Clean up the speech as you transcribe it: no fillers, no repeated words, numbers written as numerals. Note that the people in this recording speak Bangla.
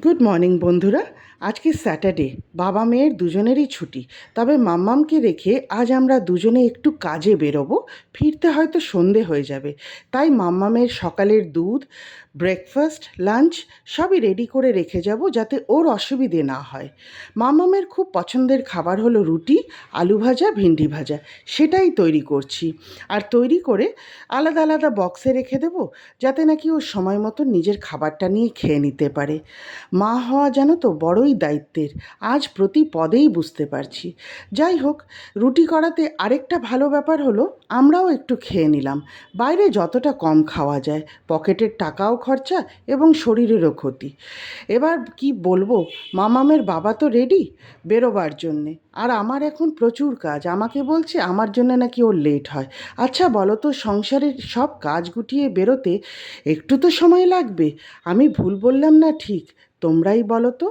গুড মর্নিং বন্ধুরা। আজকে স্যাটারডে, বাবা মেয়ের দুজনেরই ছুটি। তবে মাম্মামকে রেখে আজ আমরা দুজনে একটু কাজে বেরোবো। ফিরতে হয়তো সন্ধে হয়ে যাবে। তাই মাম্মামের সকালের দুধ, ব্রেকফাস্ট, লাঞ্চ সবই রেডি করে রেখে যাব, যাতে ওর অসুবিধে না হয়। মাম্মামের খুব পছন্দের খাবার হলো রুটি, আলু ভাজা, ভিন্ডি ভাজা। সেটাই তৈরি করছি। আর তৈরি করে আলাদা আলাদা বক্সে রেখে দেবো, যাতে নাকি ও সময় মতো নিজের খাবারটা নিয়ে খেয়ে নিতে পারে। মা হওয়া জানো তো বড়ই দায়িত্বের, আজ প্রতি পদেই বুঝতে পারছি। যাই হোক, রুটি করাতে আরেকটা ভালো ব্যাপার হলো আমরাও একটু খেয়ে নিলাম। বাইরে যতটা কম খাওয়া যায়, পকেটের টাকাও খরচা এবং শরীরেরও ক্ষতি। এবার কি বলবো, মামামের বাবা তো রেডি বেরোবার জন্যে, আর আমার এখন প্রচুর কাজ। আমাকে বলছে আমার জন্য নাকি ওর লেট হয়। আচ্ছা বলো তো, সংসারের সব কাজ গুটিয়ে বেরোতে একটু তো সময় লাগবে। আমি ভুল বললাম না ঠিক? তোমরাই বলো তো।